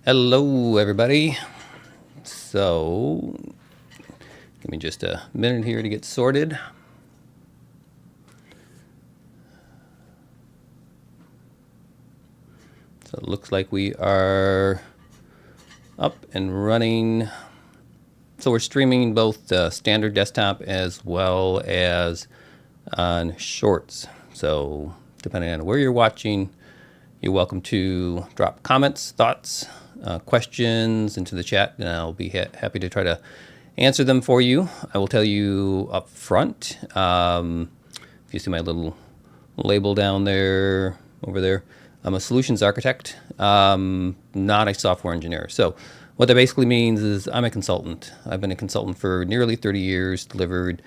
Hello, everybody. So, give me just a minute here to get sorted. So it looks like we are up and running. So we're streaming both standard desktop as well as on Shorts. So depending on where you're watching, you're welcome to drop comments, thoughts, questions into the chat, and I'll be happy to try to answer them for you. I will tell you up front, if you see my little label down there, over there, I'm a solutions architect, not a software engineer. So what that basically means is I'm a consultant. I've been a consultant for nearly 30 years, delivered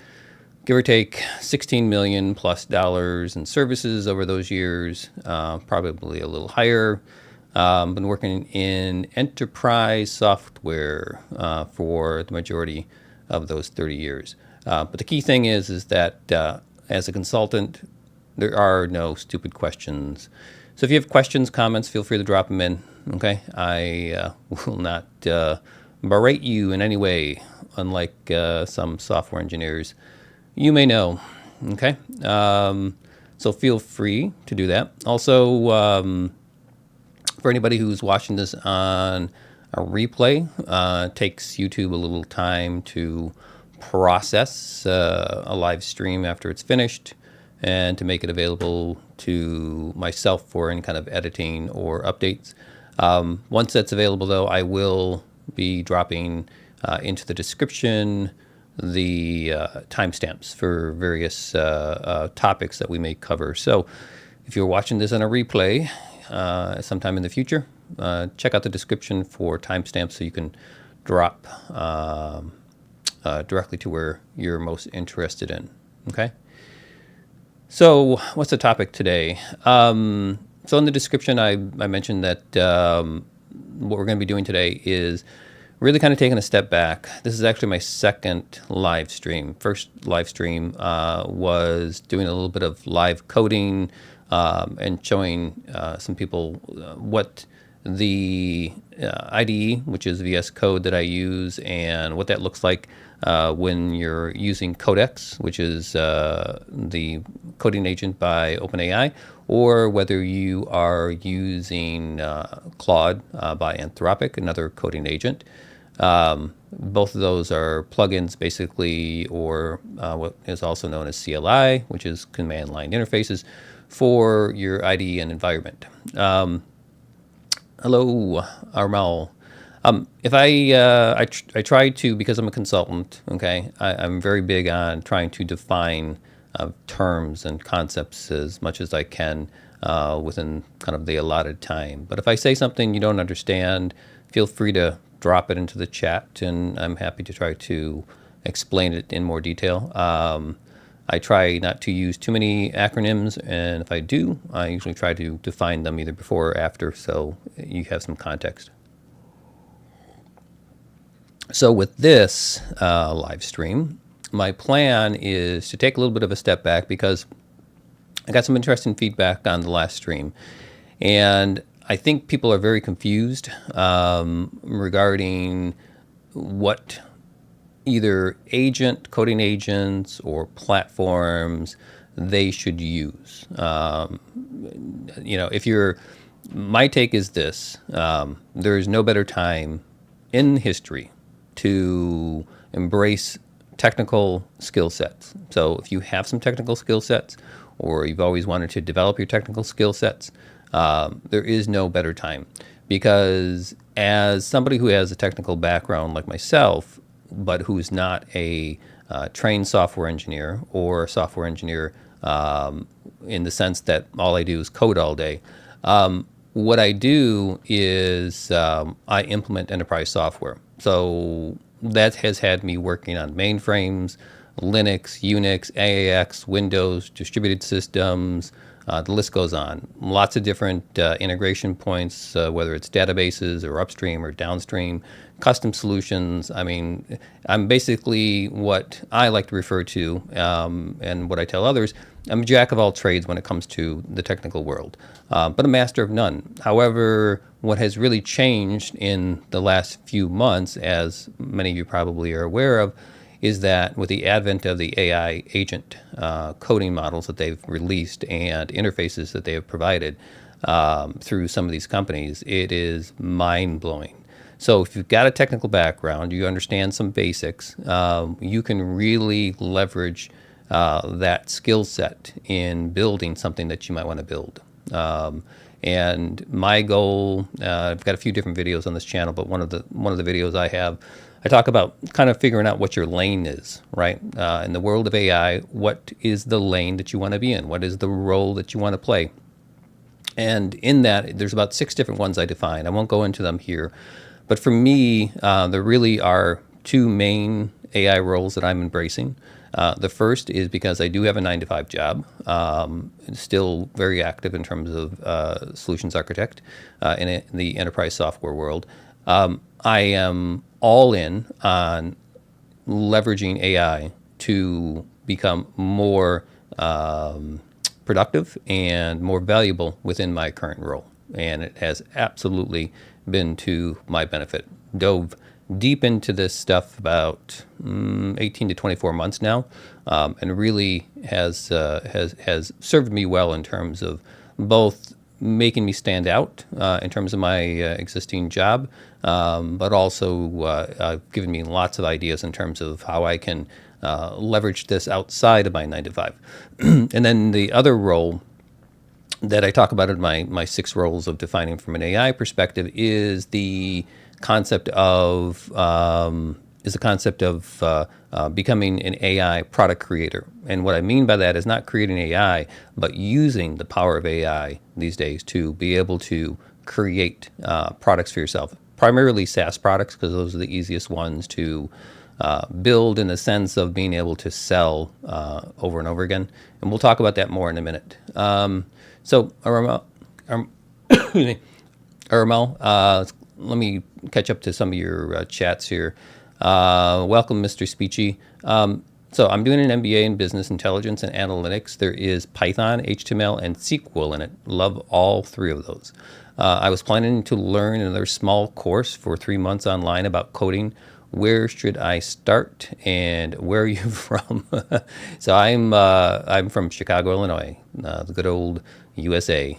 give or take $16 million plus in services over those years, probably a little higher. Been working in enterprise software for the majority of those 30 years. But the key thing is that as a consultant, there are no stupid questions. So if you have questions, comments, feel free to drop them in. Okay, I will not berate you in any way, unlike some software engineers you may know. Okay, so feel free to do that. Also, for anybody who's watching this on a replay, takes YouTube a little time to process a live stream after it's finished and to make it available to myself for any kind of editing or updates. Once that's available, though, I will be dropping into the description the timestamps for various topics that we may cover. So if you're watching this on a replay sometime in the future, check out the description for timestamps so you can drop directly to where you're most interested in. Okay? So what's the topic today? So in the description, I mentioned that what we're going to be doing today is really kind of taking a step back. This is actually my second live stream. First live stream was doing a little bit of live coding and showing some people what the IDE, which is VS Code that I use, and what that looks like when you're using Codex, which is the coding agent by OpenAI, or whether you are using Claude by Anthropic, another coding agent. Both of those are plugins, basically, or what is also known as CLI, which is command line interfaces for your IDE and environment. Hello, Armal. If I try to, because I'm a consultant, okay, I'm very big on trying to define terms and concepts as much as I can within kind of the allotted time. But if I say something you don't understand, feel free to drop it into the chat, and I'm happy to try to explain it in more detail. I try not to use too many acronyms, and if I do, I usually try to define them either before or after, so you have some context. So with this live stream, my plan is to take a little bit of a step back because I got some interesting feedback on the last stream, and I think people are very confused regarding what either coding agents or platforms they should use. My take is this, there is no better time in history to embrace technical skill sets. So if you have some technical skill sets, or you've always wanted to develop your technical skill sets, there is no better time, because as somebody who has a technical background like myself, but who's not a trained software engineer or a software engineer in the sense that all I do is code all day, what I do is I implement enterprise software. So that has had me working on mainframes, Linux, Unix, AIX, Windows, distributed systems, The list goes on. Lots of different integration points, whether it's databases or upstream or downstream, custom solutions. I mean, I'm basically what I like to refer to, and what I tell others, I'm a jack of all trades when it comes to the technical world, but a master of none. However, what has really changed in the last few months, as many of you probably are aware of, is that with the advent of the AI agent coding models that they've released and interfaces that they have provided through some of these companies, it is mind-blowing. So if you've got a technical background, you understand some basics, you can really leverage that skill set in building something that you might want to build. And my goal, I've got a few different videos on this channel, but one of the videos I talk about kind of figuring out what your lane is, right? In the world of AI, what is the lane that you want to be in? What is the role that you want to play? And in that, there's about 6 different ones I define. I won't go into them here. But for me, there really are 2 main AI roles that I'm embracing. The first is because I do have a 9-to-5 job, still very active in terms of solutions architect in the enterprise software world. I am all in on leveraging AI to become more productive and more valuable within my current role. And it has absolutely been to my benefit. Dove deep into this stuff about 18 to 24 months now, and really has served me well in terms of both making me stand out in terms of my existing job, but also given me lots of ideas in terms of how I can leverage this outside of my 9-to-5. And then the other role that I talk about in my 6 roles of defining from an AI perspective is the concept of becoming an AI product creator. And what I mean by that is not creating AI, but using the power of AI these days to be able to create products for yourself, primarily SaaS products, because those are the easiest ones to build in the sense of being able to sell over and over again. And we'll talk about that more in a minute. So, Aramel, let me catch up to some of your chats here. Welcome, Mr. Speechy. So I'm doing an MBA in Business Intelligence and Analytics. There is Python, HTML, and SQL in it. Love all 3 of those. I was planning to learn another small course for 3 months online about coding. Where should I start, and where are you from? So I'm from Chicago, Illinois, the good old USA.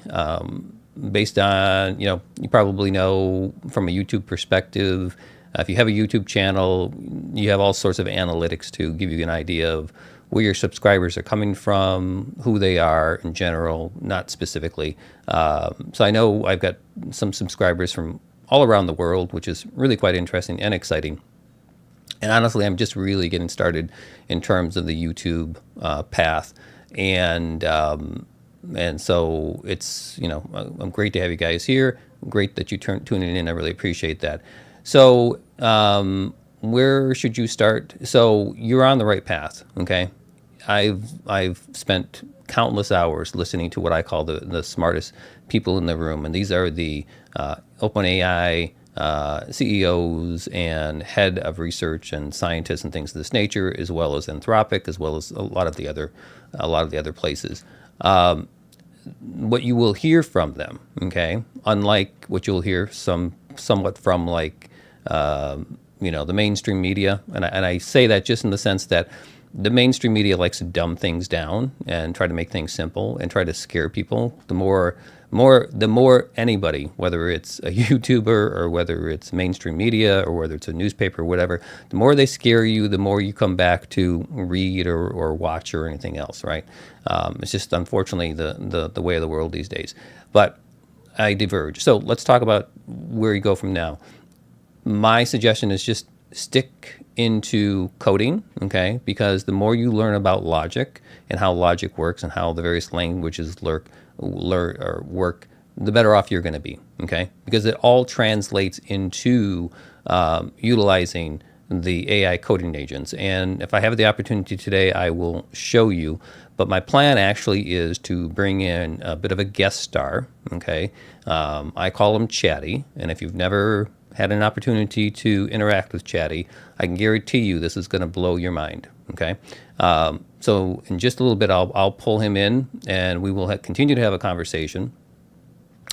Based on, you probably know from a YouTube perspective, if you have a YouTube channel, you have all sorts of analytics to give you an idea of where your subscribers are coming from, who they are in general, not specifically. So I know I've got some subscribers from all around the world, which is really quite interesting and exciting. And honestly, I'm just really getting started in terms of the YouTube path. And so it's, I'm great to have you guys here. Great that you tuning in. I really appreciate that. So where should you start? So you're on the right path, okay? I've spent countless hours listening to what I call the smartest people in the room. And these are the OpenAI CEOs and head of research and scientists and things of this nature, as well as Anthropic, as well as a lot of the other places. What you will hear from them, okay, unlike what you'll hear somewhat from like the mainstream media, and I say that just in the sense that the mainstream media likes to dumb things down and try to make things simple and try to scare people. The more anybody, whether it's a YouTuber or whether it's mainstream media or whether it's a newspaper or whatever, the more they scare you, the more you come back to read or watch or anything else, right? It's just unfortunately the way of the world these days. But I diverge. So let's talk about where you go from now. My suggestion is just stick into coding, okay? Because the more you learn about logic and how logic works and how the various languages work, the better off you're going to be, okay? Because it all translates into utilizing the AI coding agents. And if I have the opportunity today, I will show you. But my plan actually is to bring in a bit of a guest star, okay? I call him Chatty, and if you've never had an opportunity to interact with Chatty, I can guarantee you this is going to blow your mind, okay? So in just a little bit, I'll pull him in, and we will continue to have a conversation.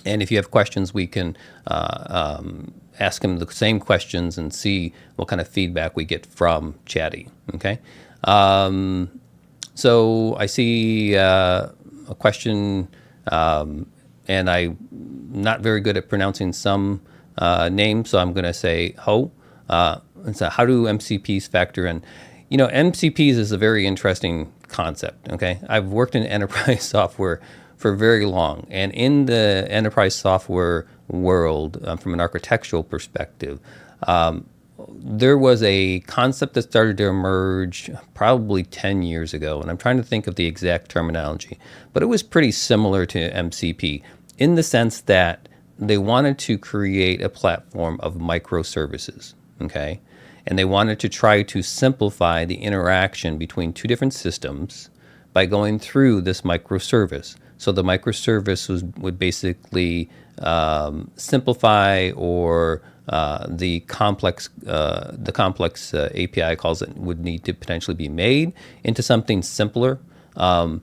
And if you have questions, we can ask him the same questions and see what kind of feedback we get from Chatty, okay? So I see a question, and I'm not very good at pronouncing some names, so I'm going to say Ho. So how do MCPs factor in? You know, MCPs is a very interesting concept, okay? I've worked in enterprise software for very long, and in the enterprise software world, from an architectural perspective, there was a concept that started to emerge probably 10 years ago, and I'm trying to think of the exact terminology, but it was pretty similar to MCP in the sense that they wanted to create a platform of microservices, okay? And they wanted to try to simplify the interaction between two different systems by going through this microservice. So the microservice would basically simplify, or the complex API calls that would need to potentially be made into something simpler. You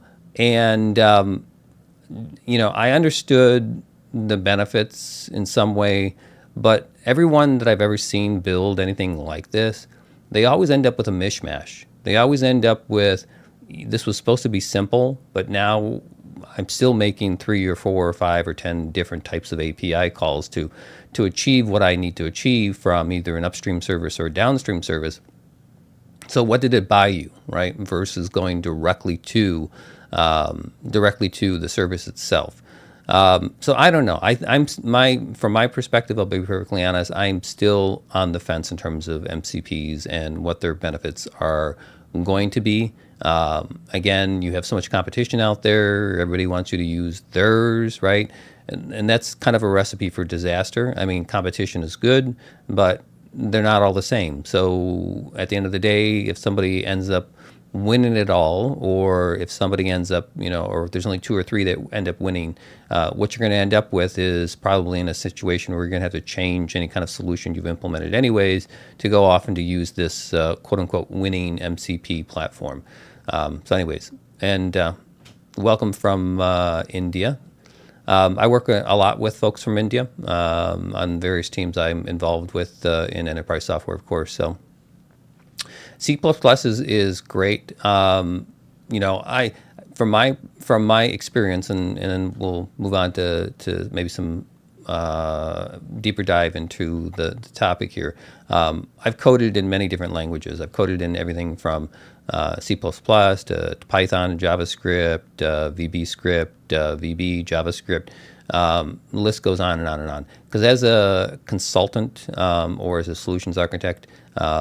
know, I understood the benefits in some way, but everyone that I've ever seen build anything like this, they always end up with a mishmash. They always end up with, this was supposed to be simple, but now I'm still making 3 or 4 or 5 or 10 different types of API calls to achieve what I need to achieve from either an upstream service or a downstream service. So what did it buy you, right? Versus going directly to the service itself. So I don't know. From my perspective, I'll be perfectly honest, I'm still on the fence in terms of MCPs and what their benefits are going to be. Again, you have so much competition out there. Everybody wants you to use theirs, right? And that's kind of a recipe for disaster. I mean, competition is good, but they're not all the same. So at the end of the day, if somebody ends up winning it all, or if somebody ends up, you know, or if there's only 2 or 3 that end up winning, what you're going to end up with is probably in a situation where you're going to have to change any kind of solution you've implemented anyways to go off and to use this quote unquote winning MCP platform. So anyways, and welcome from India. I work a lot with folks from India on various teams I'm involved with in enterprise software, of course. So C++ is great. You know, from my experience, and then we'll move on to maybe some deeper dive into the topic here. I've coded in many different languages. I've coded in everything from C++ to Python, JavaScript, VB script, VB, JavaScript. The list goes on and on and on. Because as a consultant or as a solutions architect,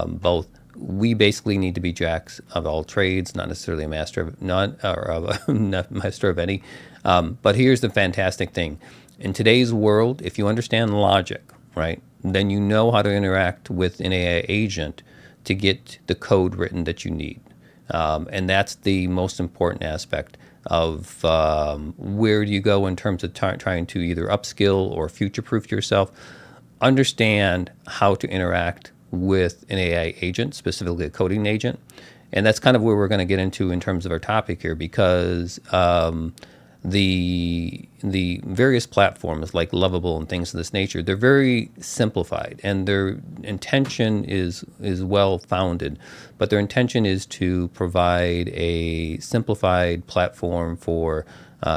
both, we basically need to be jacks of all trades, not necessarily a master of none, or not master of any. But here's the fantastic thing. In today's world, if you understand logic, right, then you know how to interact with an AI agent to get the code written that you need. And that's the most important aspect of where do you go in terms of trying to either upskill or future-proof yourself. Understand how to interact with an AI agent, specifically a coding agent. And that's kind of where we're going to get into in terms of our topic here, because the various platforms like Lovable and things of this nature, they're very simplified, and their intention is well founded, but their intention is to provide a simplified platform for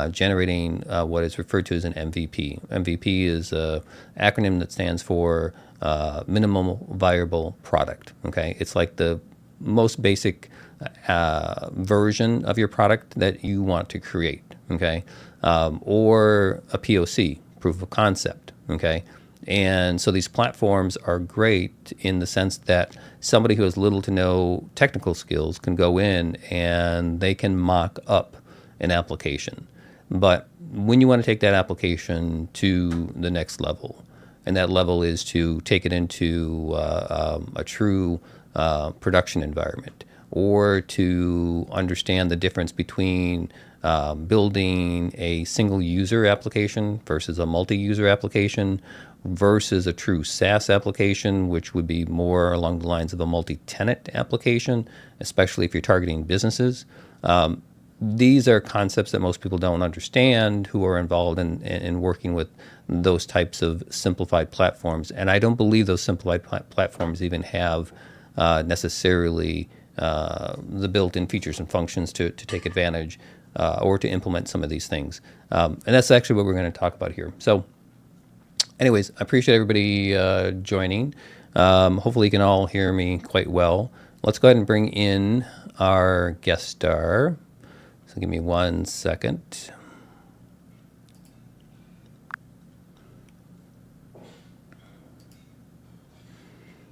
generating what is referred to as an MVP. MVP is an acronym that stands for minimum viable product. Okay, it's like the most basic version of your product that you want to create. Okay, or a POC, proof of concept. Okay, and so these platforms are great in the sense that somebody who has little to no technical skills can go in and they can mock up an application. But when you want to take that application to the next level, and that level is to take it into a true production environment, or to understand the difference between building a single user application versus a multi-user application versus a true SaaS application, which would be more along the lines of a multi-tenant application, especially if you're targeting businesses. These are concepts that most people don't understand who are involved in working with those types of simplified platforms. And I don't believe those simplified platforms even have necessarily the built-in features and functions to take advantage or to implement some of these things. And that's actually what we're going to talk about here. So anyways, I appreciate everybody joining. Hopefully you can all hear me quite well. Let's go ahead and bring in our guest star. So give me 1 second.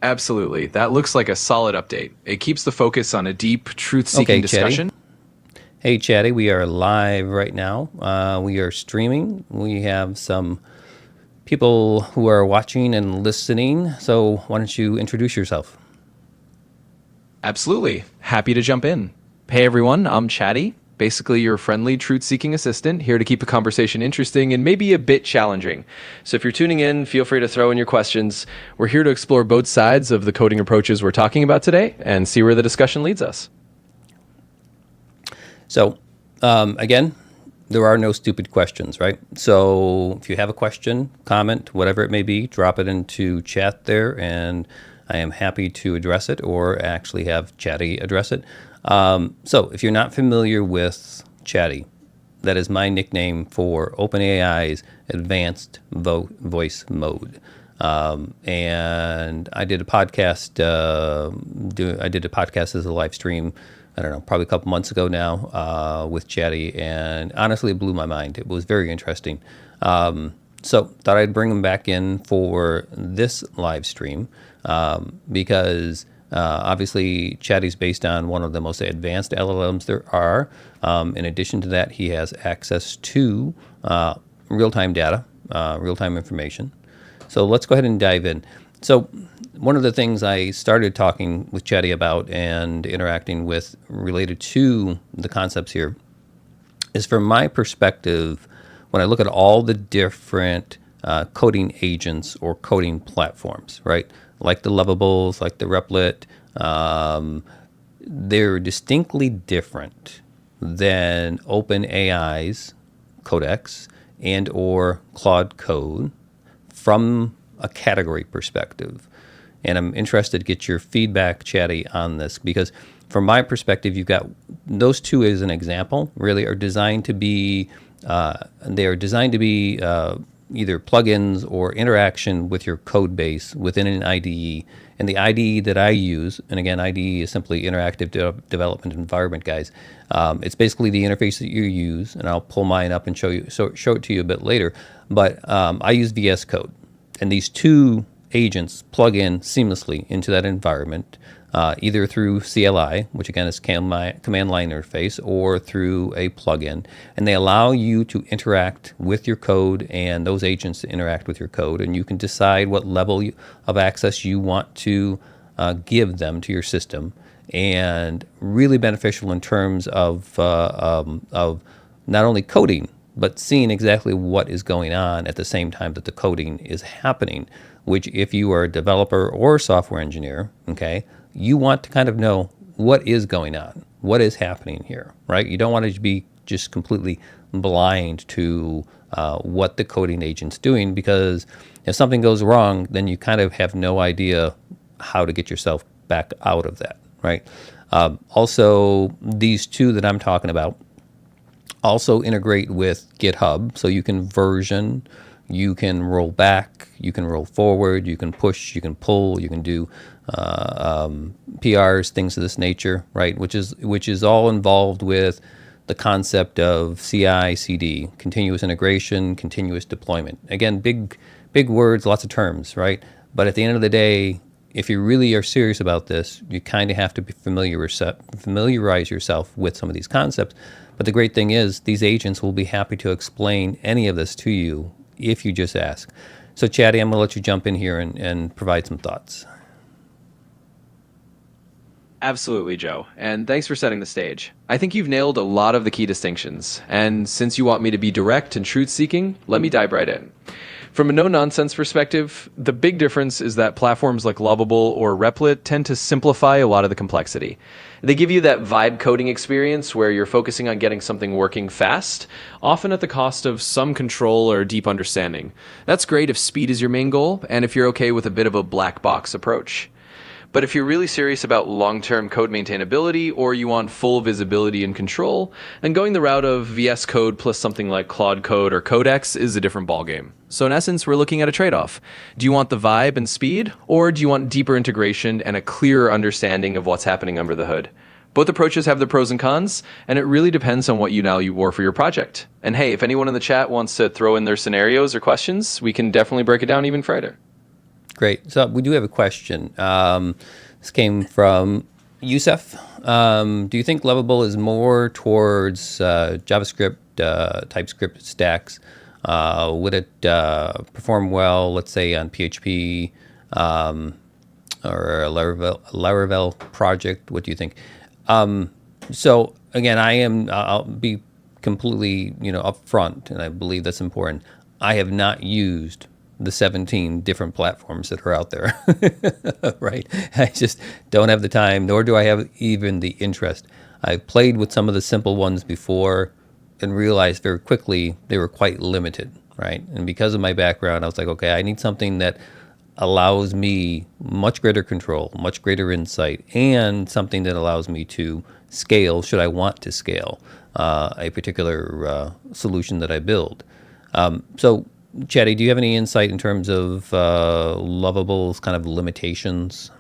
Absolutely. That looks like a solid update. It keeps the focus on a deep, truth-seeking discussion. Chatty. Hey, Chatty, we are live right now. We are streaming. We have some people who are watching and listening. So why don't you introduce yourself? Absolutely. Happy to jump in. Hey, everyone. I'm Chatty. Basically, your friendly, truth-seeking assistant, here to keep a conversation interesting and maybe a bit challenging. So if you're tuning in, feel free to throw in your questions. We're here to explore both sides of the coding approaches we're talking about today and see where the discussion leads us. So, again, there are no stupid questions, right? So if you have a question, comment, whatever it may be, drop it into chat there, and I am happy to address it or actually have Chatty address it. So if you're not familiar with Chatty, that is my nickname for OpenAI's advanced voice mode. And I did a podcast. I did a podcast as a live stream, I don't know, probably a couple months ago now, with Chatty, and honestly, it blew my mind. It was very interesting. So thought I'd bring him back in for this live stream because obviously Chatty's based on one of the most advanced LLMs there are. In addition to that, he has access to real-time data, real-time information. So let's go ahead and dive in. So one of the things I started talking with Chatty about and interacting with related to the concepts here is, from my perspective, when I look at all the different coding agents or coding platforms, right? Like the Lovables, like the Replit, they're distinctly different than OpenAI's Codex and or Claude Code from a category perspective. And I'm interested to get your feedback, Chatty, on this, because from my perspective, you've got those two as an example, really are designed to be, either plugins or interaction with your code base within an IDE. And the IDE that I use, and again, IDE is simply interactive development environment, guys. It's basically the interface that you use, and I'll pull mine up and show it to you a bit later. But I use VS Code, and these two agents plug in seamlessly into that environment, either through CLI, which again is command line interface, or through a plugin, and they allow you to interact with your code and those agents to interact with your code, and you can decide what level of access you want to give them to your system, and really beneficial in terms of not only coding, but seeing exactly what is going on at the same time that the coding is happening, which if you are a developer or a software engineer, okay, you want to kind of know what is going on, what is happening here, right? You don't want to be just completely blind to what the coding agent's doing, because if something goes wrong, then you kind of have no idea how to get yourself back out of that, right? Also, these two that I'm talking about also integrate with GitHub, so you can version, you can roll back, you can roll forward, you can push, you can pull, you can do PRs, things of this nature, right? Which is all involved with the concept of CI/CD, continuous integration, continuous deployment. Again, big words, lots of terms, right? But at the end of the day, if you really are serious about this, you kind of have to familiarize yourself with some of these concepts. But the great thing is, these agents will be happy to explain any of this to you if you just ask. So Chatty, I'm going to let you jump in here and provide some thoughts. Absolutely, Joe. And thanks for setting the stage. I think you've nailed a lot of the key distinctions. And since you want me to be direct and truth-seeking, let me dive right in. From a no-nonsense perspective, the big difference is that platforms like Lovable or Replit tend to simplify a lot of the complexity. They give you that vibe coding experience where you're focusing on getting something working fast, often at the cost of some control or deep understanding. That's great if speed is your main goal, and if you're okay with a bit of a black box approach. But if you're really serious about long-term code maintainability or you want full visibility and control, then going the route of VS Code plus something like Claude Code or Codex is a different ballgame. So in essence, we're looking at a trade-off. Do you want the vibe and speed, or do you want deeper integration and a clearer understanding of what's happening under the hood? Both approaches have their pros and cons, and it really depends on what you value more for your project. And hey, if anyone in the chat wants to throw in their scenarios or questions, we can definitely break it down even further. Great. So we do have a question. This came from Yusef. Do you think Lovable is more towards JavaScript, TypeScript stacks? Would it perform well, let's say, on PHP or a Laravel project? What do you think? So again, I'll be completely, upfront, and I believe that's important. I have not used the 17 different platforms that are out there, right? I just don't have the time, nor do I have even the interest. I've played with some of the simple ones before and realized very quickly they were quite limited, right? And because of my background, I was like, okay, I need something that allows me much greater control, much greater insight, and something that allows me to scale, should I want to scale, a particular solution that I build. So Chatty, do you have any insight in terms of Lovable's kind of limitations?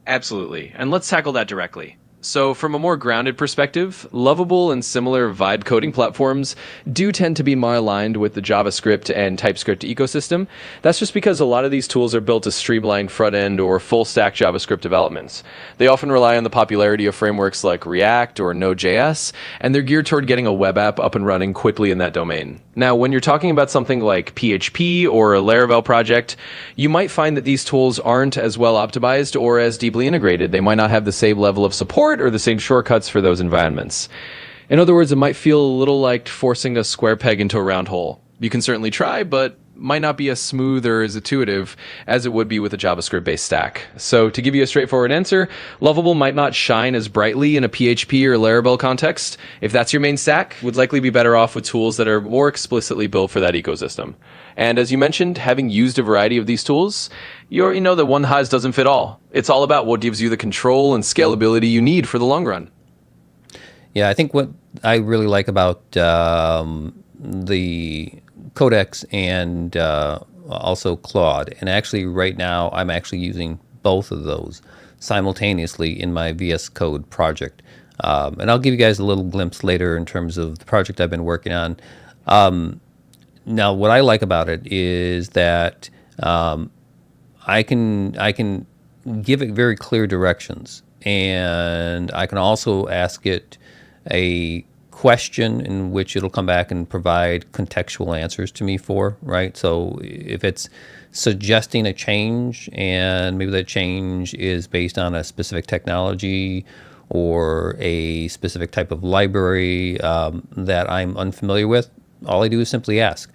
Absolutely. And let's tackle that directly. So from a more grounded perspective, Lovable and similar vibe coding platforms do tend to be more aligned with the JavaScript and TypeScript ecosystem. That's just because a lot of these tools are built to streamline front-end or full-stack JavaScript developments. They often rely on the popularity of frameworks like React or Node.js, and they're geared toward getting a web app up and running quickly in that domain. Now, when you're talking about something like PHP or a Laravel project, you might find that these tools aren't as well optimized or as deeply integrated. They might not have the same level of support or the same shortcuts for those environments. In other words, it might feel a little like forcing a square peg into a round hole. You can certainly try, but might not be as smooth or as intuitive as it would be with a JavaScript-based stack. So to give you a straightforward answer, Lovable might not shine as brightly in a PHP or Laravel context. If that's your main stack, would likely be better off with tools that are more explicitly built for that ecosystem. And as you mentioned, having used a variety of these tools, you already know that one size doesn't fit all. It's all about what gives you the control and scalability you need for the long run. Yeah, I think what I really like about the Codex and also Claude, and actually right now I'm actually using both of those simultaneously in my VS Code project. And I'll give you guys a little glimpse later in terms of the project I've been working on. Now, what I like about it is that I can give it very clear directions, and I can also ask it a question in which it'll come back and provide contextual answers to me for, right? So if it's suggesting a change and maybe that change is based on a specific technology or a specific type of library that I'm unfamiliar with, all I do is simply ask.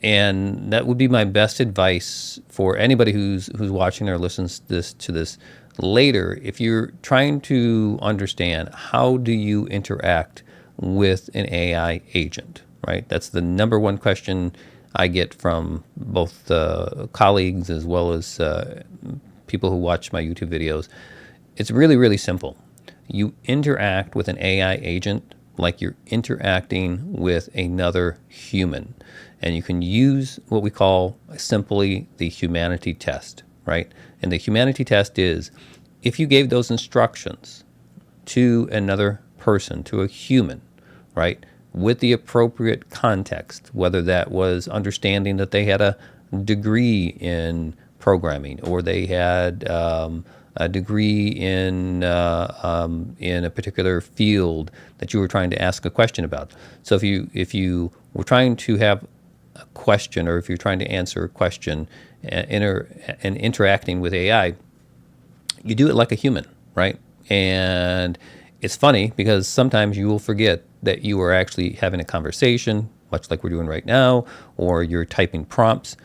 And that would be my best advice for anybody who's watching or listens to this later. If you're trying to understand how do you interact with an AI agent, right? That's the number one question I get from both colleagues as well as people who watch my YouTube videos. It's really, really simple. You interact with an AI agent like you're interacting with another human. And you can use what we call simply the humanity test, right? And the humanity test is if you gave those instructions to another person, to a human, right, with the appropriate context, whether that was understanding that they had a degree in programming or they had a degree in a particular field that you were trying to ask a question about. So if you were trying to have a question, or if you're trying to answer a question and interacting with AI, you do it like a human, right? And it's funny because sometimes you will forget that you are actually having a conversation, much like we're doing right now, or you're typing prompts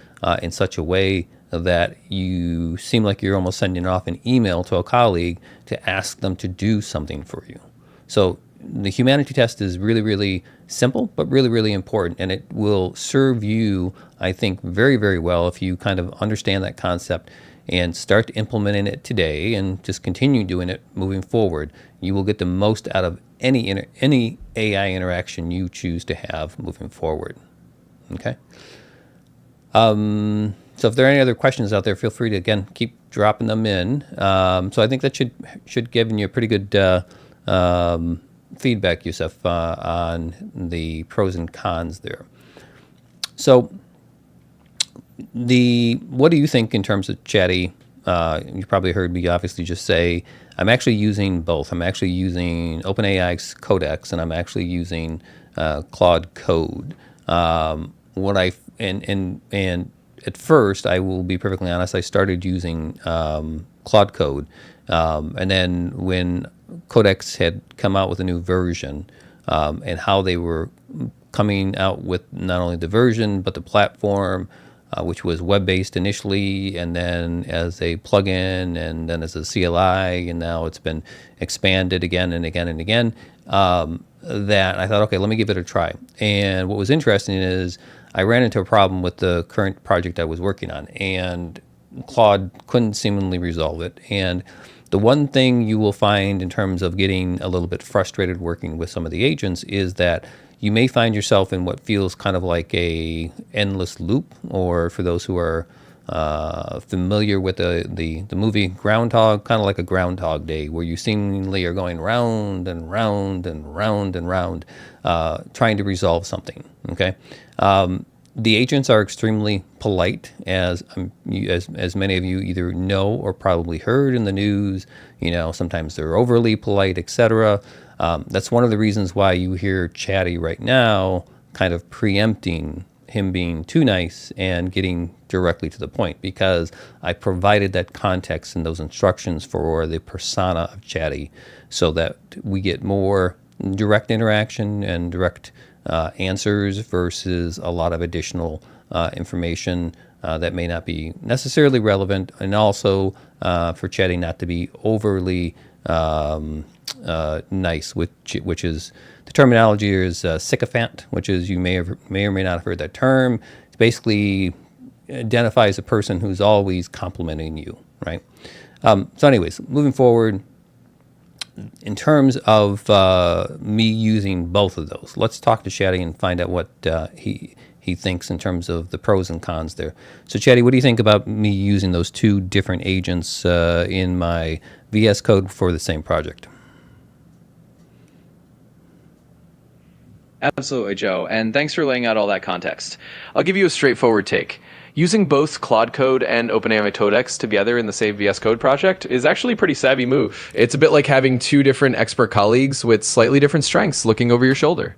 in such a way that you seem like you're almost sending off an email to a colleague to ask them to do something for you. So the humanity test is really, really simple, but really, really important. And it will serve you, I think, very, very well if you kind of understand that concept and start implementing it today and just continue doing it moving forward. You will get the most out of any AI interaction you choose to have moving forward. Okay? So if there are any other questions out there, feel free to, again, keep dropping them in. So I think that should give you a pretty good feedback, Yusuf, on the pros and cons there. So what do you think in terms of Chatty? You probably heard me obviously just say, I'm actually using both. I'm actually using OpenAI's Codex, and I'm actually using Claude Code. And at first, I will be perfectly honest, I started using Claude Code. And then when Codex had come out with a new version, and how they were coming out with not only the version, but the platform, which was web-based initially, and then as a plugin, and then as a CLI, and now it's been expanded again and again and again, that I thought, okay, let me give it a try. And what was interesting is I ran into a problem with the current project I was working on, and Claude couldn't seemingly resolve it. And the one thing you will find in terms of getting a little bit frustrated working with some of the agents is that you may find yourself in what feels kind of like a endless loop, or for those who are familiar with the movie Groundhog, kind of like a Groundhog Day, where you seemingly are going round and round and round and round, trying to resolve something. Okay, the agents are extremely polite, as many of you either know or probably heard in the news. You know, sometimes they're overly polite, etc. That's one of the reasons why you hear Chatty right now kind of preempting him being too nice and getting directly to the point, because I provided that context and those instructions for the persona of Chatty so that we get more direct interaction and direct answers versus a lot of additional information that may not be necessarily relevant, and also for Chatty not to be overly nice, which is, the terminology is sycophant, which is, you may or may not have heard that term. It basically identifies a person who's always complimenting you, right? So anyways, moving forward, in terms of me using both of those, let's talk to Chatty and find out what he thinks in terms of the pros and cons there. So Chatty, what do you think about me using those two different agents in my VS Code for the same project? Absolutely, Joe. And thanks for laying out all that context. I'll give you a straightforward take. Using both Claude Code and OpenAI Codex together in the same VS Code project is actually a pretty savvy move. It's a bit like having two different expert colleagues with slightly different strengths looking over your shoulder.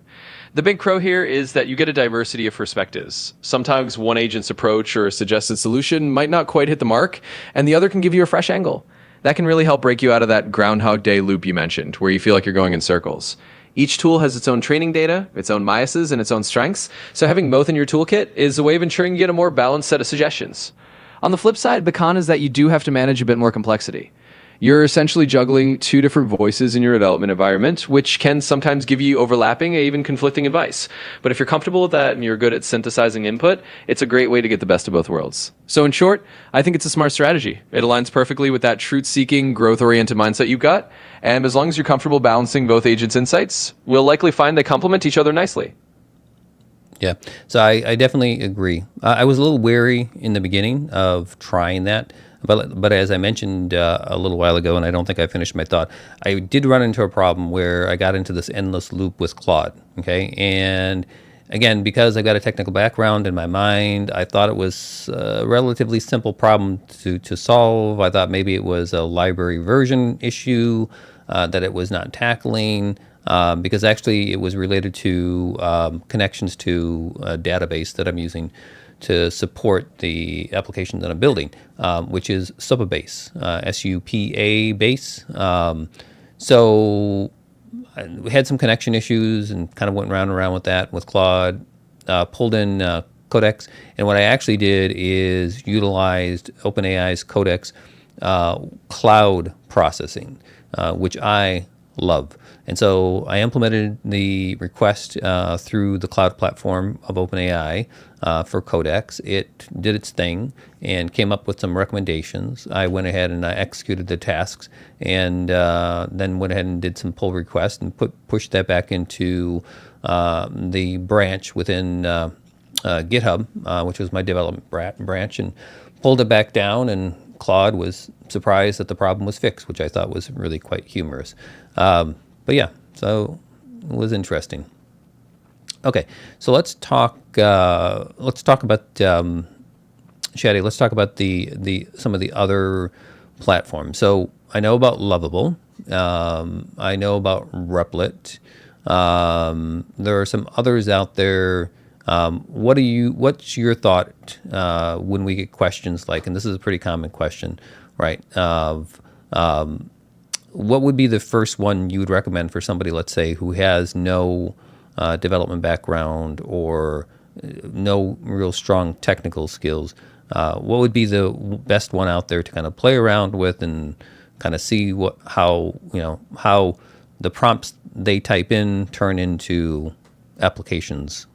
The big pro here is that you get a diversity of perspectives. Sometimes one agent's approach or suggested solution might not quite hit the mark, and the other can give you a fresh angle. That can really help break you out of that Groundhog Day loop you mentioned, where you feel like you're going in circles. Each tool has its own training data, its own biases, and its own strengths, so having both in your toolkit is a way of ensuring you get a more balanced set of suggestions. On the flip side, the con is that you do have to manage a bit more complexity. You're essentially juggling two different voices in your development environment, which can sometimes give you overlapping and even conflicting advice. But if you're comfortable with that and you're good at synthesizing input, it's a great way to get the best of both worlds. So in short, I think it's a smart strategy. It aligns perfectly with that truth-seeking, growth-oriented mindset you've got. And as long as you're comfortable balancing both agents' insights, we'll likely find they complement each other nicely. Yeah, so I definitely agree. I was a little wary in the beginning of trying that, but as I mentioned a little while ago, and I don't think I finished my thought, I did run into a problem where I got into this endless loop with Claude, okay? And again, because I've got a technical background in my mind, I thought it was a relatively simple problem to solve. I thought maybe it was a library version issue that it was not tackling. Because actually it was related to connections to a database that I'm using to support the application that I'm building, which is Supabase, S-U-P-A base. So we had some connection issues and kind of went round and around with that with Claude, pulled in Codex. And what I actually did is utilized OpenAI's Codex cloud processing, which I love. And so I implemented the request through the cloud platform of OpenAI for Codex. It did its thing and came up with some recommendations. I went ahead and I executed the tasks and then went ahead and did some pull requests and pushed that back into the branch within GitHub, which was my development branch, and pulled it back down, and Claude was surprised that the problem was fixed, which I thought was really quite humorous. But yeah, so it was interesting. Okay, so let's talk about Chatty. Let's talk about the some of the other platforms. So I know about Lovable. I know about Replit. There are some others out there. What's your thought when we get questions like, and this is a pretty common question, right? Of what would be the first one you would recommend for somebody, let's say, who has no development background or no real strong technical skills? What would be the best one out there to kind of play around with and kind of see how the prompts they type in turn into applications?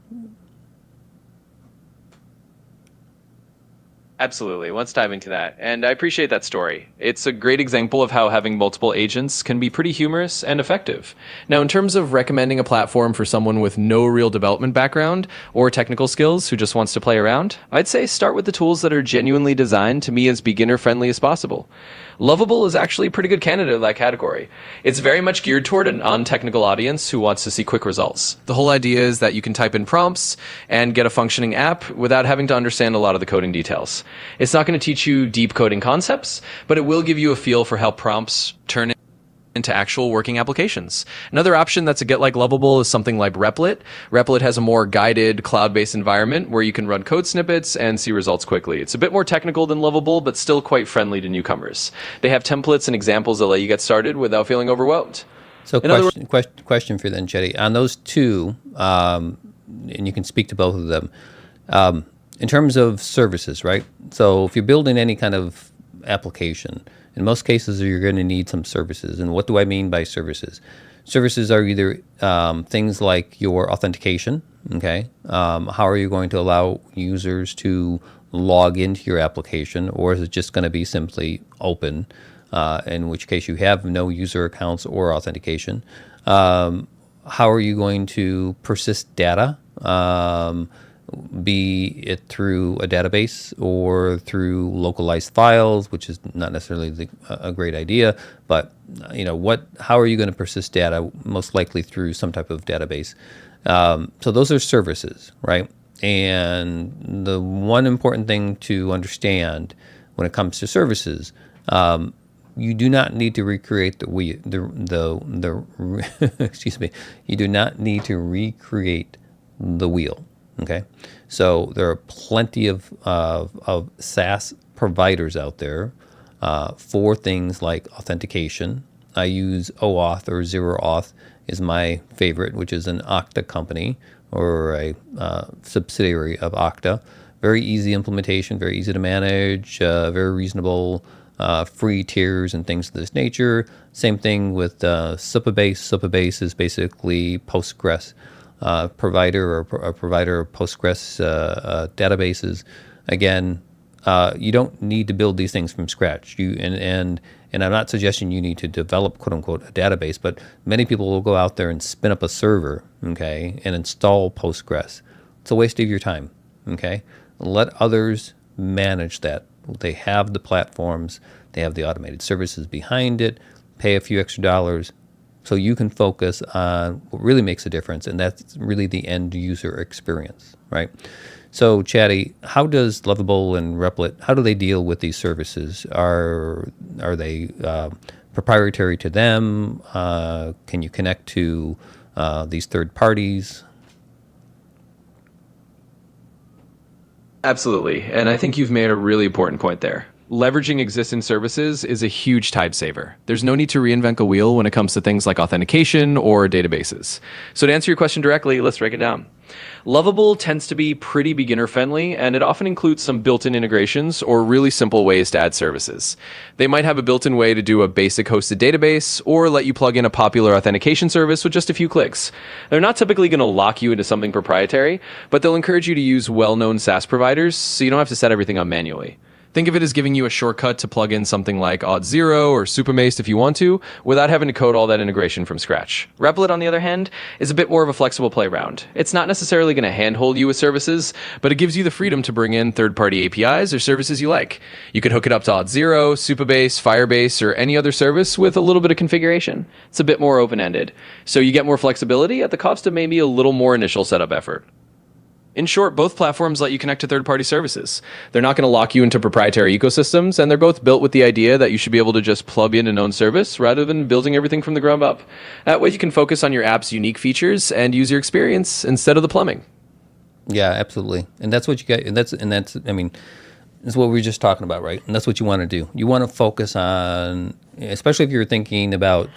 Absolutely. Let's dive into that. And I appreciate that story. It's a great example of how having multiple agents can be pretty humorous and effective. Now, in terms of recommending a platform for someone with no real development background or technical skills who just wants to play around, I'd say start with the tools that are genuinely designed to be as beginner-friendly as possible. Lovable is actually a pretty good candidate in that category. It's very much geared toward a non-technical audience who wants to see quick results. The whole idea is that you can type in prompts and get a functioning app without having to understand a lot of the coding details. It's not going to teach you deep coding concepts, but it will give you a feel for how prompts turn into actual working applications. Another option that's a get like Lovable is something like Replit. Replit has a more guided cloud-based environment where you can run code snippets and see results quickly. It's a bit more technical than Lovable, but still quite friendly to newcomers. They have templates and examples that let you get started without feeling overwhelmed. So question for you then, Chetty. On those two, and you can speak to both of them, in terms of services, right? So if you're building any kind of application, in most cases, you're going to need some services. And what do I mean by services? Services are either things like your authentication, okay? How are you going to allow users to log into your application, or is it just going to be simply open, in which case you have no user accounts or authentication? How are you going to persist data? Be it through a database or through localized files, which is not necessarily a great idea, but how are you going to persist data? Most likely through some type of database. So those are services, right? And the one important thing to understand when it comes to services, you do not need to recreate excuse me. You do not need to recreate the wheel. Okay, so there are plenty of SaaS providers out there for things like authentication. I use OAuth or Zero Auth is my favorite, which is an Okta company or a subsidiary of Okta. Very easy implementation, very easy to manage, very reasonable, free tiers and things of this nature. Same thing with Supabase. Supabase is basically Postgres. Provider or a provider of Postgres databases. Again, you don't need to build these things from scratch. And I'm not suggesting you need to develop quote unquote a database, but many people will go out there and spin up a server, okay, and install Postgres. It's a waste of your time, okay. Let others manage that. They have the platforms, they have the automated services behind it. Pay a few extra dollars, so you can focus on what really makes a difference, and that's really the end user experience, right? So, Chatty, how does Lovable and Replit, how do they deal with these services? Are they proprietary to them? Can you connect to these third parties? Absolutely. And I think you've made a really important point there. Leveraging existing services is a huge time saver. There's no need to reinvent the wheel when it comes to things like authentication or databases. So to answer your question directly, let's break it down. Lovable tends to be pretty beginner friendly, and it often includes some built-in integrations or really simple ways to add services. They might have a built-in way to do a basic hosted database or let you plug in a popular authentication service with just a few clicks. They're not typically going to lock you into something proprietary, but they'll encourage you to use well-known SaaS providers so you don't have to set everything up manually. Think of it as giving you a shortcut to plug in something like Auth0 or Supabase if you want to, without having to code all that integration from scratch. Replit, on the other hand, is a bit more of a flexible playground. It's not necessarily going to handhold you with services, but it gives you the freedom to bring in third-party APIs or services you like. You could hook it up to Auth0, Supabase, Firebase, or any other service with a little bit of configuration. It's a bit more open-ended. So you get more flexibility at the cost of maybe a little more initial setup effort. In short, both platforms let you connect to third-party services. They're not going to lock you into proprietary ecosystems, and they're both built with the idea that you should be able to just plug in a known service rather than building everything from the ground up. That way you can focus on your app's unique features and user experience instead of the plumbing. Yeah, absolutely. And that's what you get. And that's I mean, that's what we were just talking about, right? And that's what you want to do. You want to focus on, especially if you're thinking about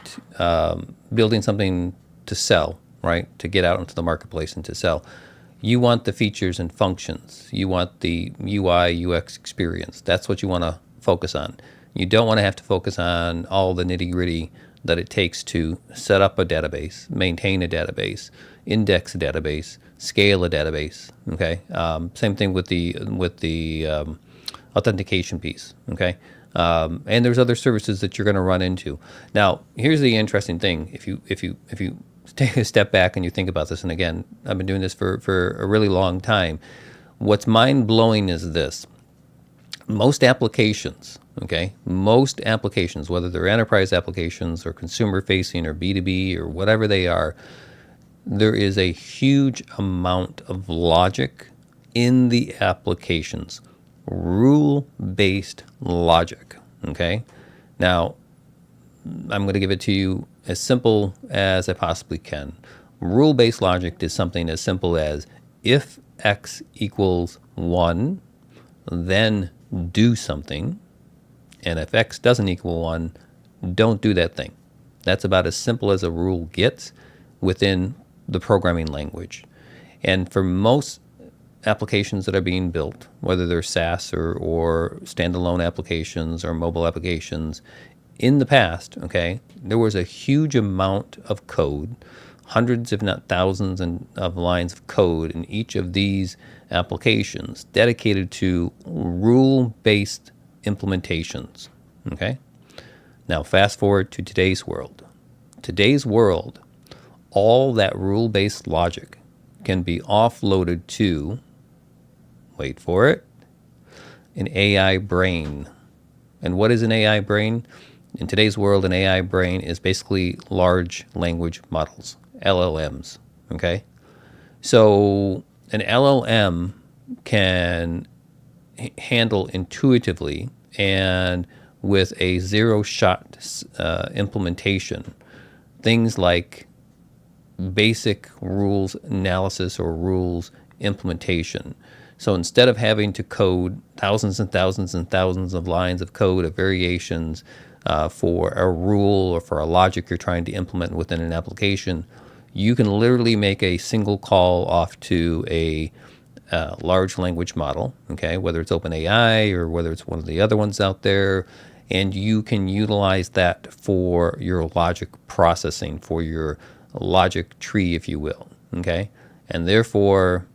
building something to sell, right? To get out into the marketplace and to sell. You want the features and functions. You want the UI, UX experience. That's what you want to focus on. You don't want to have to focus on all the nitty-gritty that it takes to set up a database, maintain a database, index a database, scale a database. Okay. Same thing with the authentication piece. Okay. And there's other services that you're going to run into. Now, here's the interesting thing. If you take a step back and you think about this, and again, I've been doing this for a really long time. What's mind-blowing is this. Most applications, whether they're enterprise applications or consumer-facing or B2B or whatever they are, there is a huge amount of logic in the applications, rule-based logic, okay? Now, I'm going to give it to you as simple as I possibly can. Rule-based logic is something as simple as if x equals 1, then do something, and if x doesn't equal 1, don't do that thing. That's about as simple as a rule gets within the programming language. And for most applications that are being built, whether they're SaaS or standalone applications or mobile applications, in the past, okay, there was a huge amount of code, hundreds if not thousands of lines of code in each of these applications dedicated to rule-based implementations, okay? Now fast forward to today's world. Today's world, all that rule-based logic can be offloaded to, wait for it, an AI brain. And what is an AI brain? In today's world, an AI brain is basically large language models, LLMs, okay? So an LLM can handle intuitively and with a zero-shot implementation things like basic rules analysis or rules implementation. So instead of having to code thousands and thousands and thousands of lines of code of variations for a rule or for a logic you're trying to implement within an application, you can literally make a single call off to a large language model, okay, whether it's OpenAI or whether it's one of the other ones out there, and you can utilize that for your logic processing, for your logic tree, if you will, okay? And therefore,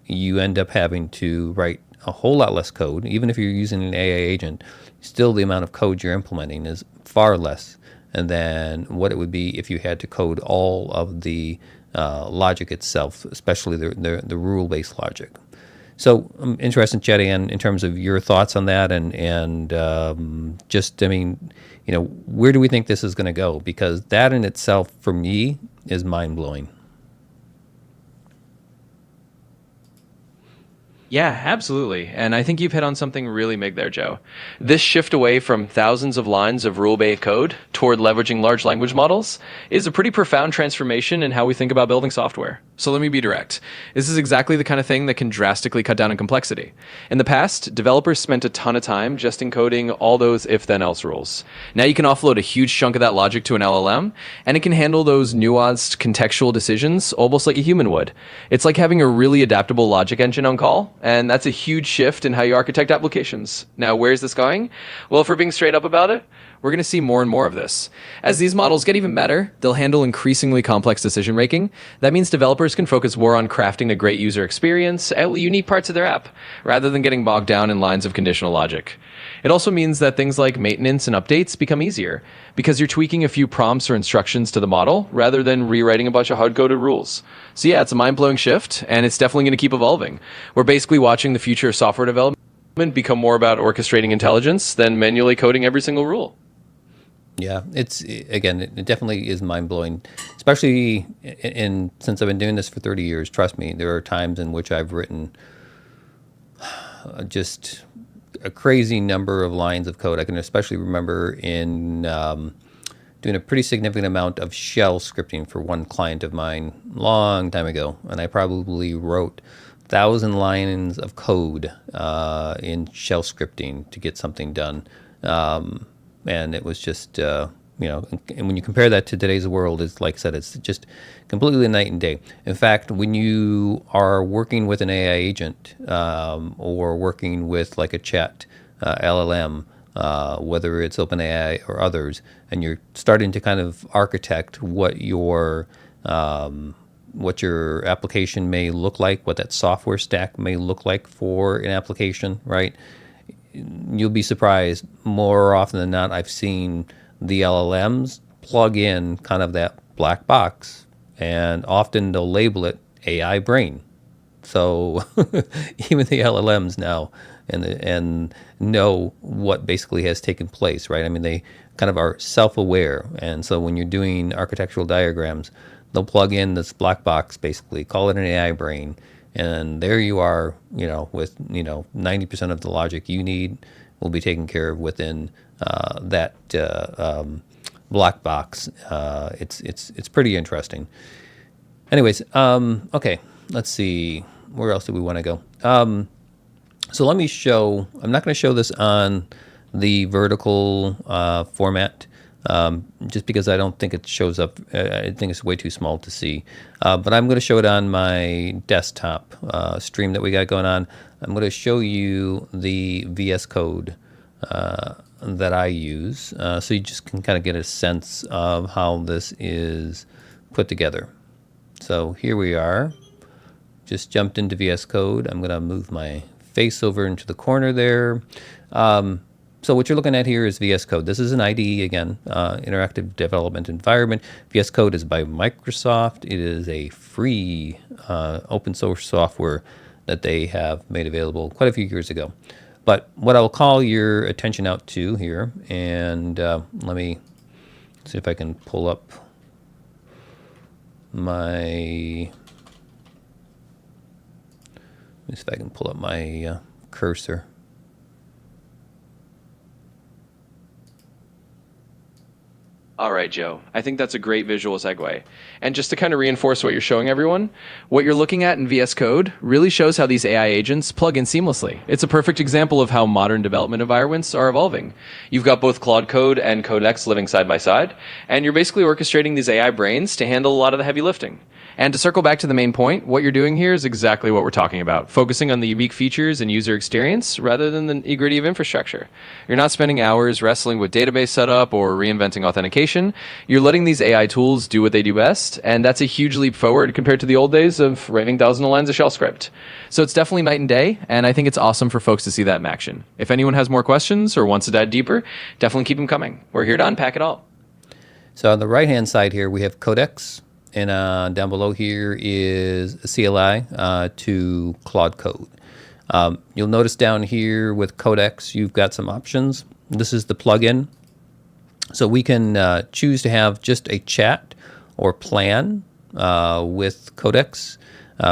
you end up having to write a whole lot less code. Even if you're using an AI agent, still the amount of code you're implementing is far less than what it would be if you had to code all of the logic itself, especially the rule-based logic. So I'm interested, Chatty, in terms of your thoughts on that, and just, I mean, you know, where do we think this is going to go? Because that in itself, for me, is mind-blowing. Yeah, absolutely. And I think you've hit on something really big there, Joe. This shift away from thousands of lines of rule-based code toward leveraging large language models is a pretty profound transformation in how we think about building software. So let me be direct. This is exactly the kind of thing that can drastically cut down on complexity. In the past, developers spent a ton of time just encoding all those if-then-else rules. Now you can offload a huge chunk of that logic to an LLM, and it can handle those nuanced contextual decisions almost like a human would. It's like having a really adaptable logic engine on call, and that's a huge shift in how you architect applications. Now, where's this going? Well, if we're being straight up about it, we're going to see more and more of this. As these models get even better, they'll handle increasingly complex decision making. That means developers can focus more on crafting a great user experience at unique parts of their app, rather than getting bogged down in lines of conditional logic. It also means that things like maintenance and updates become easier, because you're tweaking a few prompts or instructions to the model, rather than rewriting a bunch of hard-coded rules. So yeah, it's a mind-blowing shift, and it's definitely going to keep evolving. We're basically watching the future of software development become more about orchestrating intelligence than manually coding every single rule. Yeah, it definitely is mind blowing, especially since I've been doing this for 30 years. Trust me, there are times in which I've written just a crazy number of lines of code. I can especially remember in doing a pretty significant amount of shell scripting for one client of mine long time ago, and I probably wrote 1,000 lines of code in shell scripting to get something done. And it was just, and when you compare that to today's world, it's like I said, it's just completely night and day. In fact, when you are working with an AI agent or working with like a chat LLM, whether it's OpenAI or others, and you're starting to kind of architect what your application may look like, what that software stack may look like for an application, right? You'll be surprised, more often than not, I've seen the LLMs plug in kind of that black box, and often they'll label it AI brain. So even the LLMs now and know what basically has taken place, right? I mean, they kind of are self-aware, and so when you're doing architectural diagrams, they'll plug in this black box, basically, call it an AI brain, and there you are, with 90% of the logic you need will be taken care of within that black box. It's pretty interesting. Anyways, okay, let's see, where else do we want to go? So let me show. I'm not going to show this on the vertical format. Just because I don't think it shows up. I think it's way too small to see. But I'm going to show it on my desktop stream that we got going on. I'm going to show you the VS Code that I use, so you just can kind of get a sense of how this is put together. So here we are. Just jumped into VS Code. I'm going to move my face over into the corner there. So what you're looking at here is VS Code. This is an IDE, again, interactive development environment. VS Code is by Microsoft. It is a free open source software that they have made available quite a few years ago. But what I'll call your attention out to here, and let me see if I can pull up my cursor. All right, Joe. I think that's a great visual segue. And just to kind of reinforce what you're showing everyone, what you're looking at in VS Code really shows how these AI agents plug in seamlessly. It's a perfect example of how modern development environments are evolving. You've got both Claude Code and Codex living side by side, and you're basically orchestrating these AI brains to handle a lot of the heavy lifting. And to circle back to the main point, what you're doing here is exactly what we're talking about, focusing on the unique features and user experience rather than the nitty-gritty of infrastructure. You're not spending hours wrestling with database setup or reinventing authentication. You're letting these AI tools do what they do best, and that's a huge leap forward compared to the old days of writing thousands of lines of shell script. So it's definitely night and day, and I think it's awesome for folks to see that in action. If anyone has more questions or wants to dive deeper, definitely keep them coming. We're here to unpack it all. So on the right-hand side here, we have Codex. And down below here is a CLI to Claude Code. You'll notice down here with Codex, you've got some options. This is the plugin. So we can choose to have just a chat or plan with Codex.